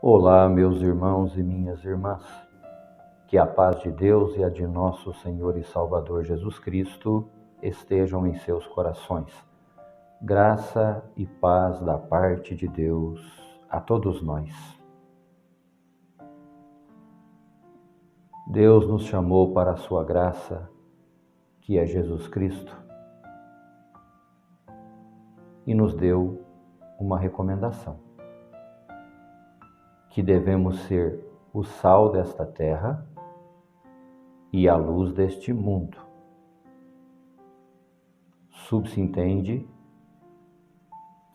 Olá, meus irmãos e minhas irmãs. Que a paz de Deus e a de nosso Senhor e Salvador Jesus Cristo estejam em seus corações. Graça e paz da parte de Deus a todos nós. Deus nos chamou para a sua graça, que é Jesus Cristo, e nos deu uma recomendação: que devemos ser o sal desta terra e a luz deste mundo. Subsentende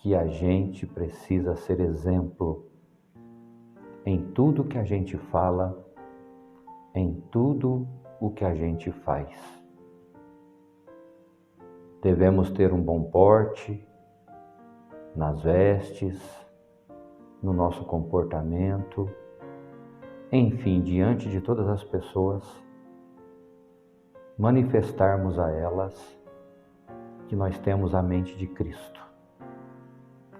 que a gente precisa ser exemplo em tudo que a gente fala, em tudo o que a gente faz. Devemos ter um bom porte nas vestes, no nosso comportamento, enfim, diante de todas as pessoas, manifestarmos a elas que nós temos a mente de Cristo,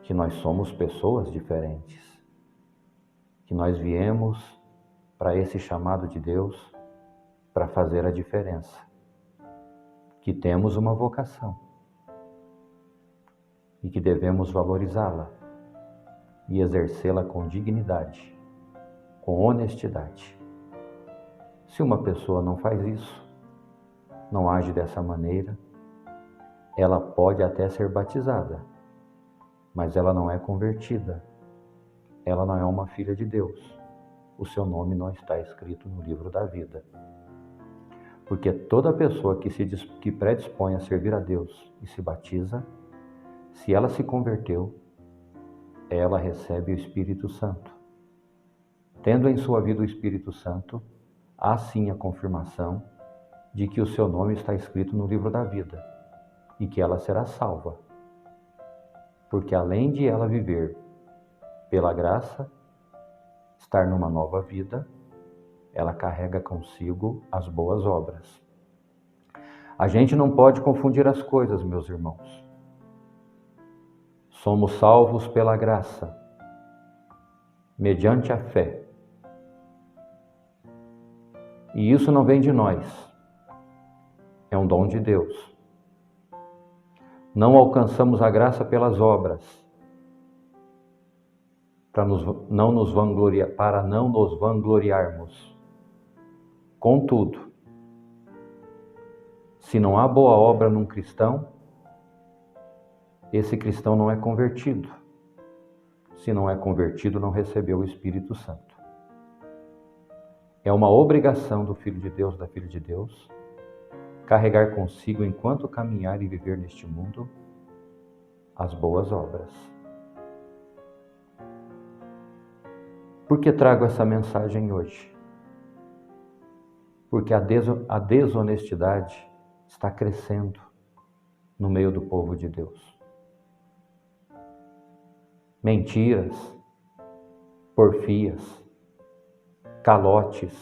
que nós somos pessoas diferentes, que nós viemos para esse chamado de Deus para fazer a diferença, que temos uma vocação e que devemos valorizá-la e exercê-la com dignidade, com honestidade. Se uma pessoa não faz isso, não age dessa maneira, ela pode até ser batizada, mas ela não é convertida, ela não é uma filha de Deus. O seu nome não está escrito no livro da vida. Porque toda pessoa que predispõe a servir a Deus e se batiza, se ela se converteu, ela recebe o Espírito Santo. Tendo em sua vida o Espírito Santo, há sim a confirmação de que o seu nome está escrito no livro da vida e que ela será salva. Porque além de ela viver pela graça, estar numa nova vida, ela carrega consigo as boas obras. A gente não pode confundir as coisas, meus irmãos. Somos salvos pela graça, mediante a fé. E isso não vem de nós, é um dom de Deus. Não alcançamos a graça pelas obras, para não nos vangloriarmos. Contudo, se não há boa obra num cristão, esse cristão não é convertido. Se não é convertido, não recebeu o Espírito Santo. É uma obrigação do Filho de Deus, da Filha de Deus, carregar consigo, enquanto caminhar e viver neste mundo, as boas obras. Por que trago essa mensagem hoje? Porque a desonestidade está crescendo no meio do povo de Deus. Mentiras, porfias, calotes,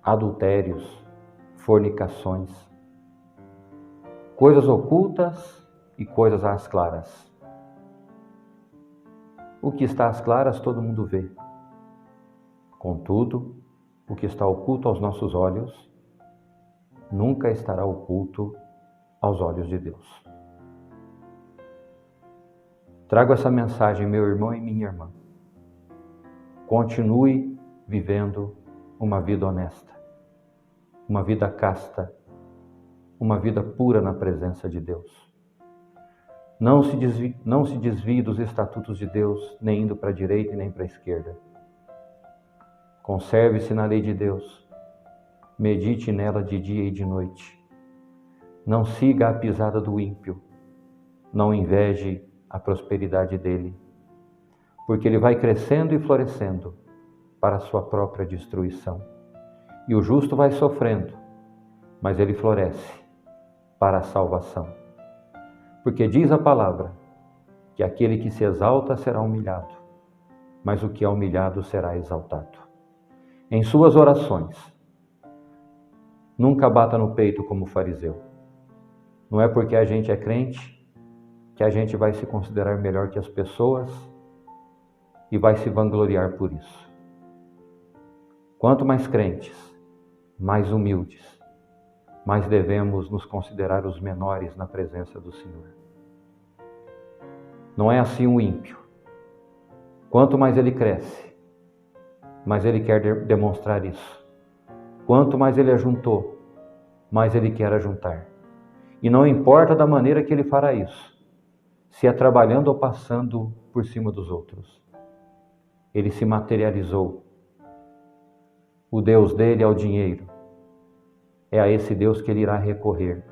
adultérios, fornicações, coisas ocultas e coisas às claras. O que está às claras todo mundo vê. Contudo, o que está oculto aos nossos olhos nunca estará oculto aos olhos de Deus. Trago essa mensagem, meu irmão e minha irmã. Continue vivendo uma vida honesta, uma vida casta, uma vida pura na presença de Deus. Não se desvie dos estatutos de Deus, nem indo para a direita e nem para a esquerda. Conserve-se na lei de Deus. Medite nela de dia e de noite. Não siga a pisada do ímpio. Não inveje a prosperidade dele, porque ele vai crescendo e florescendo para a sua própria destruição. E o justo vai sofrendo, mas ele floresce para a salvação. Porque diz a palavra que aquele que se exalta será humilhado, mas o que é humilhado será exaltado. Em suas orações, nunca bata no peito como fariseu. Não é porque a gente é crente que a gente vai se considerar melhor que as pessoas e vai se vangloriar por isso. Quanto mais crentes, mais humildes, mais devemos nos considerar os menores na presença do Senhor. Não é assim o ímpio. Quanto mais ele cresce, mais ele quer demonstrar isso. Quanto mais ele ajuntou, mais ele quer ajuntar. E não importa da maneira que ele fará isso, se é trabalhando ou passando por cima dos outros. Ele se materializou. O Deus dele é o dinheiro. É a esse Deus que ele irá recorrer.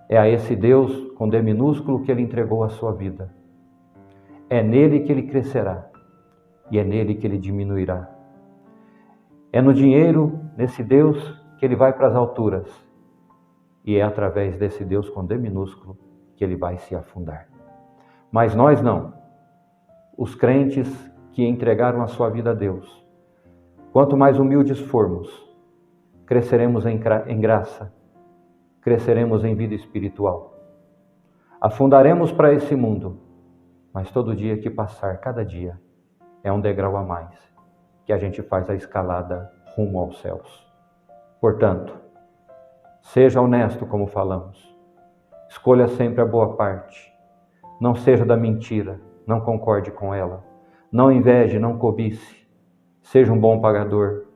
É a esse Deus, com D minúsculo, que ele entregou a sua vida. É nele que ele crescerá e é nele que ele diminuirá. É no dinheiro, nesse Deus, que ele vai para as alturas. E é através desse Deus com D minúsculo que ele vai se afundar. Mas nós não. Os crentes que entregaram a sua vida a Deus, quanto mais humildes formos, cresceremos em graça, cresceremos em vida espiritual. Afundaremos para esse mundo, mas todo dia que passar, cada dia, é um degrau a mais, que a gente faz a escalada rumo aos céus. Portanto, seja honesto como falamos, escolha sempre a boa parte, não seja da mentira, não concorde com ela, não inveje, não cobice, seja um bom pagador.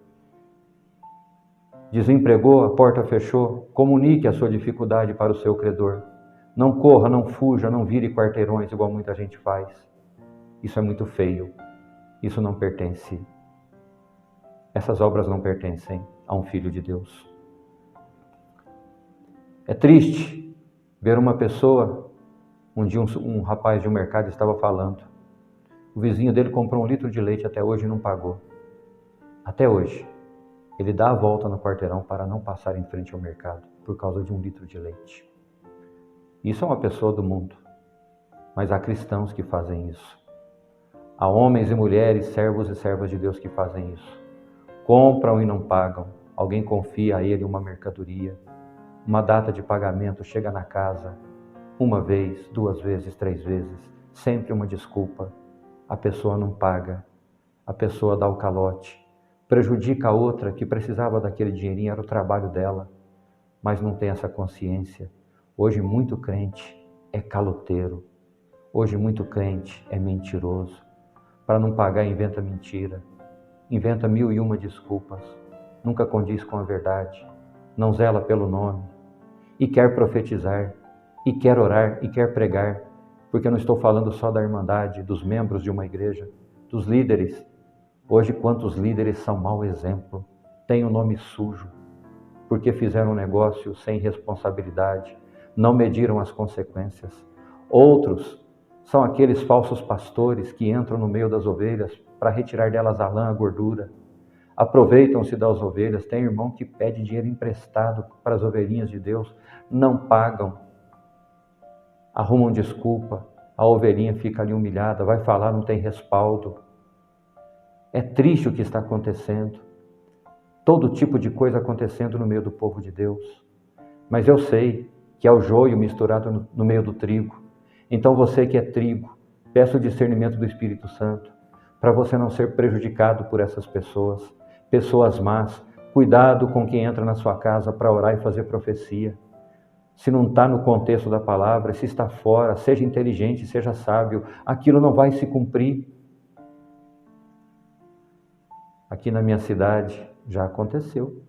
Desempregou, a porta fechou, comunique a sua dificuldade para o seu credor. Não corra, não fuja, não vire quarteirões igual muita gente faz. Isso é muito feio. Isso não pertence. Essas obras não pertencem a um filho de Deus. É triste ver uma pessoa, um dia um rapaz de um mercado estava falando. O vizinho dele comprou 1 litro de leite até hoje e não pagou. Até hoje. Ele dá a volta no quarteirão para não passar em frente ao mercado por causa de 1 litro de leite. Isso é uma pessoa do mundo, mas há cristãos que fazem isso. Há homens e mulheres, servos e servas de Deus que fazem isso. Compram e não pagam. Alguém confia a ele uma mercadoria. Uma data de pagamento chega na casa, 1 vez, 2 vezes, 3 vezes, sempre uma desculpa. A pessoa não paga, a pessoa dá o calote, prejudica a outra que precisava daquele dinheirinho, era o trabalho dela, mas não tem essa consciência. Hoje muito crente é caloteiro, hoje muito crente é mentiroso. Para não pagar inventa mentira, inventa 1001 desculpas, nunca condiz com a verdade, não zela pelo nome, e quer profetizar, e quer orar, e quer pregar, porque eu não estou falando só da irmandade, dos membros de uma igreja, dos líderes. Hoje quantos líderes são mau exemplo, têm o nome sujo, porque fizeram um negócio sem responsabilidade, não mediram as consequências. Outros são aqueles falsos pastores que entram no meio das ovelhas para retirar delas a lã, a gordura. Aproveitam-se das ovelhas. Tem irmão que pede dinheiro emprestado para as ovelhinhas de Deus, não pagam. Arrumam desculpa, a ovelhinha fica ali humilhada, vai falar, não tem respaldo. É triste o que está acontecendo. Todo tipo de coisa acontecendo no meio do povo de Deus. Mas eu sei que é o joio misturado no meio do trigo. Então você que é trigo, peça o discernimento do Espírito Santo, para você não ser prejudicado por essas pessoas, pessoas más. Cuidado com quem entra na sua casa para orar e fazer profecia. Se não está no contexto da palavra, se está fora, seja inteligente, seja sábio, aquilo não vai se cumprir. Aqui na minha cidade já aconteceu.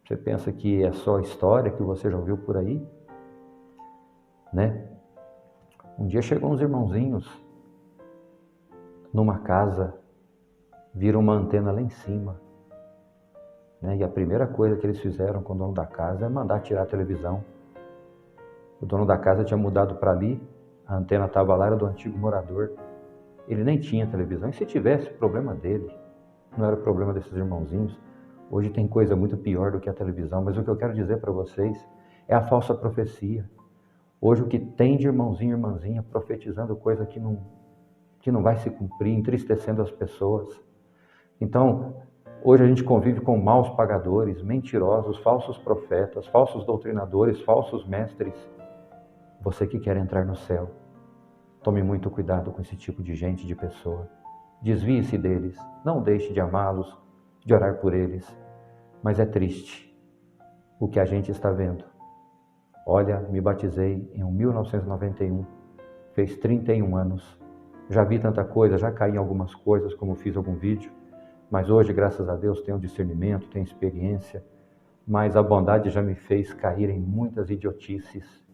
Você pensa que é só história que você já ouviu por aí? Né? Um dia chegou uns irmãozinhos numa casa, viram uma antena lá em cima. Né? E a primeira coisa que eles fizeram com o dono da casa é mandar tirar a televisão. O dono da casa tinha mudado para ali, a antena estava lá, era do antigo morador. Ele nem tinha televisão, e se tivesse, problema dele. Não era problema desses irmãozinhos. Hoje tem coisa muito pior do que a televisão, mas o que eu quero dizer para vocês é a falsa profecia. Hoje o que tem de irmãozinho e irmãzinha profetizando coisa que não vai se cumprir, entristecendo as pessoas. Então, hoje a gente convive com maus pagadores, mentirosos, falsos profetas, falsos doutrinadores, falsos mestres. Você que quer entrar no céu, tome muito cuidado com esse tipo de gente, de pessoa. Desvie-se deles, não deixe de amá-los, de orar por eles. Mas é triste o que a gente está vendo. Olha, me batizei em 1991, fez 31 anos. Já vi tanta coisa, já caí em algumas coisas, como fiz algum vídeo, mas hoje, graças a Deus, tenho discernimento, tenho experiência, mas a bondade já me fez cair em muitas idiotices,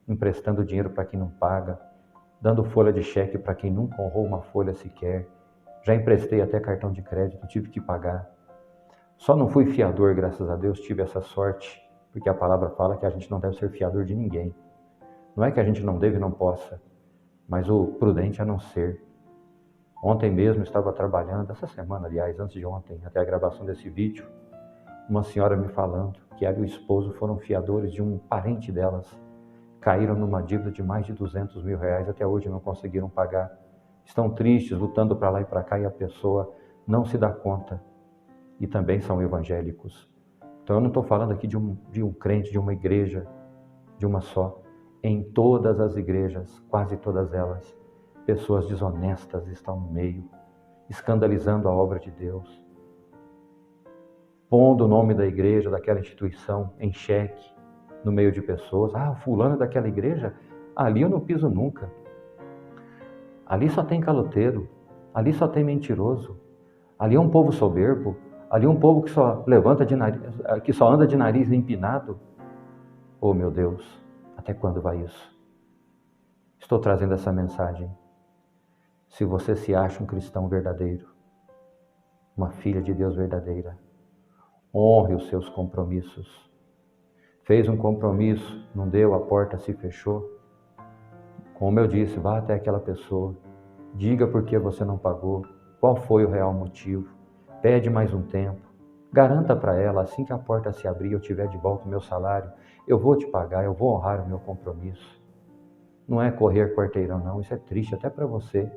emprestando dinheiro para quem não paga, dando folha de cheque para quem nunca honrou uma folha sequer. Já emprestei até cartão de crédito, tive que pagar. Só não fui fiador, graças a Deus, tive essa sorte, porque a palavra fala que a gente não deve ser fiador de ninguém. Não é que a gente não deve e não possa, mas o prudente é não ser. Ontem mesmo estava trabalhando, essa semana, aliás, antes de ontem, até a gravação desse vídeo, uma senhora me falando que ela e o esposo foram fiadores de um parente delas. Caíram numa dívida de mais de 200 mil reais, até hoje não conseguiram pagar. Estão tristes, lutando para lá e para cá, e a pessoa não se dá conta. E também são evangélicos. Então eu não estou falando aqui de um crente, de uma igreja, de uma só. Em todas as igrejas, quase todas elas, pessoas desonestas estão no meio, escandalizando a obra de Deus, pondo o nome da igreja, daquela instituição, em xeque, no meio de pessoas. Ah, fulano é daquela igreja? Ali eu não piso nunca. Ali só tem caloteiro, ali só tem mentiroso, ali é um povo soberbo, ali é um povo que só levanta de nariz, que só anda de nariz empinado. Oh, meu Deus, até quando vai isso? Estou trazendo essa mensagem. Se você se acha um cristão verdadeiro, uma filha de Deus verdadeira, honre os seus compromissos. Fez um compromisso, não deu, a porta se fechou. Como eu disse, vá até aquela pessoa, diga por que você não pagou, qual foi o real motivo, pede mais um tempo, garanta para ela, assim que a porta se abrir, eu tiver de volta o meu salário, eu vou te pagar, eu vou honrar o meu compromisso. Não é correr quarteirão, não, isso é triste até para você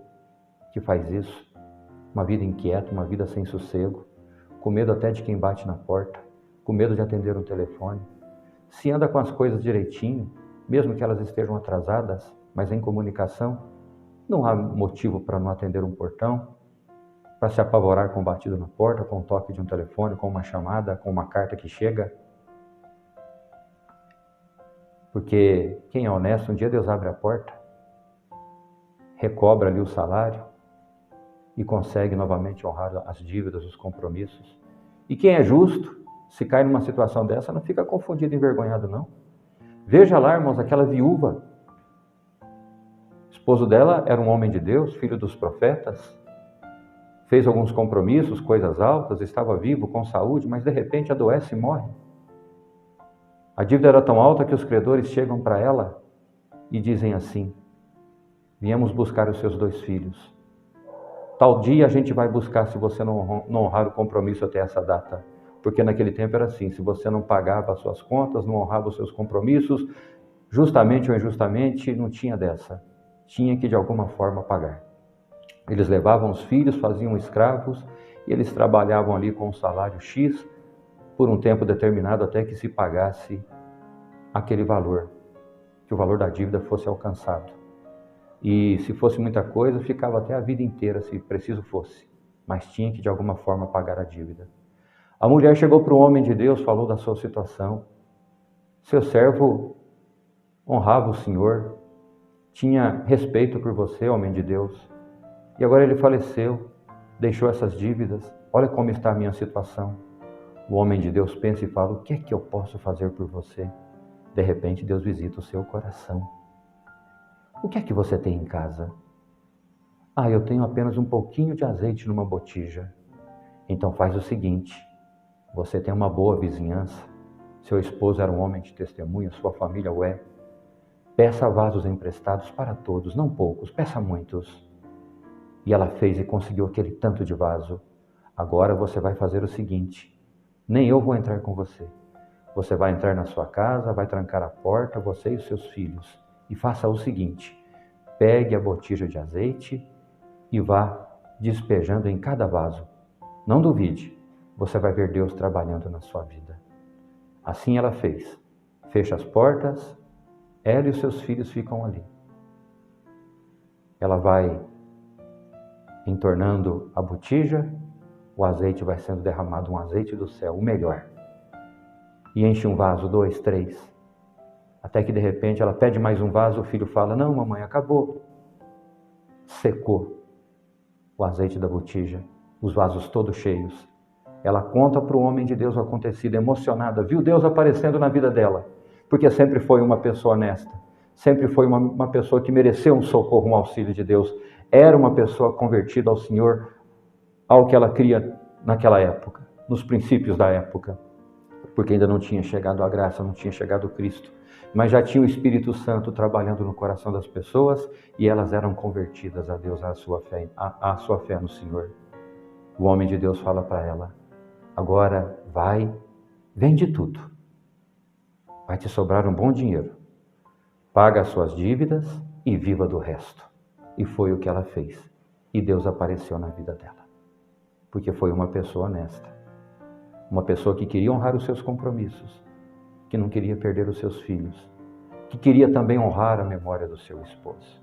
que faz isso. Uma vida inquieta, uma vida sem sossego, com medo até de quem bate na porta, com medo de atender um telefone. Se anda com as coisas direitinho, mesmo que elas estejam atrasadas, mas em comunicação, não há motivo para não atender um portão, para se apavorar com um batido na porta, com o toque de um telefone, com uma chamada, com uma carta que chega. Porque quem é honesto, um dia Deus abre a porta, recobra ali o salário e consegue novamente honrar as dívidas, os compromissos. E quem é justo, se cai numa situação dessa, não fica confundido e envergonhado, não. Veja lá, irmãos, aquela viúva. O esposo dela era um homem de Deus, filho dos profetas, fez alguns compromissos, coisas altas, estava vivo, com saúde, mas de repente adoece e morre. A dívida era tão alta que os credores chegam para ela e dizem assim: viemos buscar os seus 2 filhos. Tal dia a gente vai buscar se você não honrar o compromisso até essa data. Porque naquele tempo era assim, se você não pagava as suas contas, não honrava os seus compromissos, justamente ou injustamente, não tinha dessa. Tinha que de alguma forma pagar. Eles levavam os filhos, faziam escravos, e eles trabalhavam ali com um salário X, por um tempo determinado, até que se pagasse aquele valor, que o valor da dívida fosse alcançado. E se fosse muita coisa, ficava até a vida inteira, se preciso fosse, mas tinha que de alguma forma pagar a dívida. A mulher chegou para o homem de Deus, falou da sua situação. Seu servo honrava o Senhor, tinha respeito por você, homem de Deus, e agora ele faleceu, deixou essas dívidas, olha como está a minha situação. O homem de Deus pensa e fala: o que é que eu posso fazer por você? De repente Deus visita o seu coração. O que é que você tem em casa? Ah, eu tenho apenas um pouquinho de azeite numa botija. Então faz o seguinte, você tem uma boa vizinhança, seu esposo era um homem de testemunho, sua família o é. Peça vasos emprestados para todos, não poucos, peça muitos. E ela fez e conseguiu aquele tanto de vaso. Agora você vai fazer o seguinte, nem eu vou entrar com você. Você vai entrar na sua casa, vai trancar a porta, você e os seus filhos. E faça o seguinte, pegue a botija de azeite e vá despejando em cada vaso. Não duvide, você vai ver Deus trabalhando na sua vida. Assim ela fez. Fecha as portas, ela e os seus filhos ficam ali. Ela vai entornando a botija, o azeite vai sendo derramado, um azeite do céu, o melhor. E enche um vaso, 2, 3. Até que de repente ela pede mais um vaso, o filho fala, não mamãe, acabou. Secou o azeite da botija, os vasos todos cheios. Ela conta para o homem de Deus o acontecido, emocionada, viu Deus aparecendo na vida dela, porque sempre foi uma pessoa honesta, sempre foi uma pessoa que mereceu um socorro, um auxílio de Deus, era uma pessoa convertida ao Senhor, ao que ela cria naquela época, nos princípios da época, porque ainda não tinha chegado a graça, não tinha chegado o Cristo, mas já tinha o Espírito Santo trabalhando no coração das pessoas e elas eram convertidas a Deus, à sua fé no Senhor. O homem de Deus fala para ela, agora vai, vende tudo, vai te sobrar um bom dinheiro, paga as suas dívidas e viva do resto. E foi o que ela fez. E Deus apareceu na vida dela, porque foi uma pessoa honesta, uma pessoa que queria honrar os seus compromissos, que não queria perder os seus filhos, que queria também honrar a memória do seu esposo.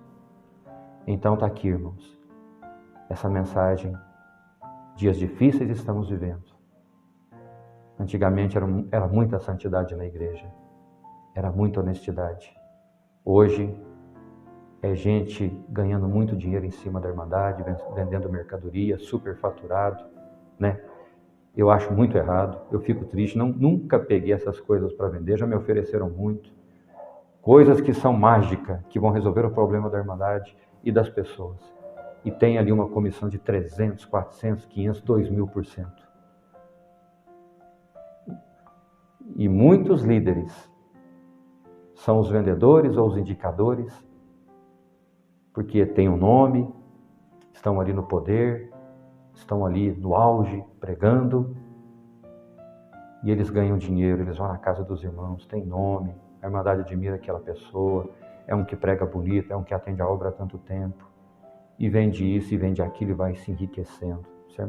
Então está aqui, irmãos, essa mensagem. Dias difíceis estamos vivendo. Antigamente era muita santidade na igreja, era muita honestidade. Hoje é gente ganhando muito dinheiro em cima da Irmandade, vendendo mercadoria, superfaturado, né? Eu acho muito errado, eu fico triste, nunca peguei essas coisas para vender, já me ofereceram muito. Coisas que são mágicas, que vão resolver o problema da Irmandade e das pessoas. E tem ali uma comissão de 300, 400, 500, 2.000%. E muitos líderes são os vendedores ou os indicadores, porque têm um nome, estão ali no poder, estão ali no auge, pregando, e eles ganham dinheiro, eles vão na casa dos irmãos, tem nome, a Irmandade admira aquela pessoa, é um que prega bonito, é um que atende a obra há tanto tempo, e vende isso e vende aquilo e vai se enriquecendo.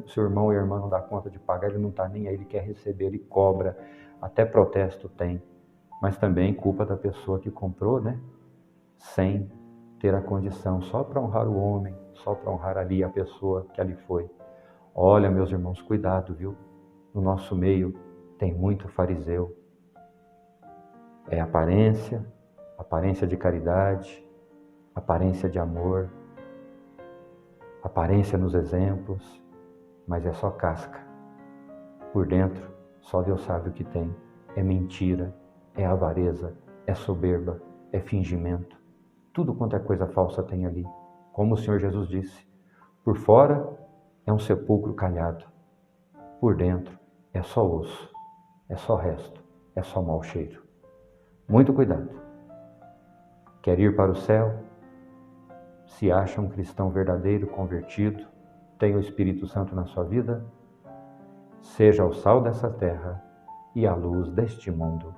Se o irmão e a irmã não dá conta de pagar, ele não está nem aí, ele quer receber, ele cobra, até protesto tem, mas também culpa da pessoa que comprou, né? Sem ter a condição, só para honrar o homem, só para honrar ali a pessoa que ali foi. Olha, meus irmãos, cuidado, viu? No nosso meio tem muito fariseu. É aparência de caridade, aparência de amor, aparência nos exemplos, mas é só casca. Por dentro, só Deus sabe o que tem. É mentira, é avareza, é soberba, é fingimento. Tudo quanto é coisa falsa tem ali. Como o Senhor Jesus disse, por fora é um sepulcro calhado, por dentro é só osso, é só resto, é só mau cheiro. Muito cuidado. Quer ir para o céu? Se acha um cristão verdadeiro, convertido, tem o Espírito Santo na sua vida? Seja o sal dessa terra e a luz deste mundo.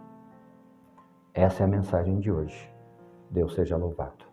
Essa é a mensagem de hoje. Deus seja louvado.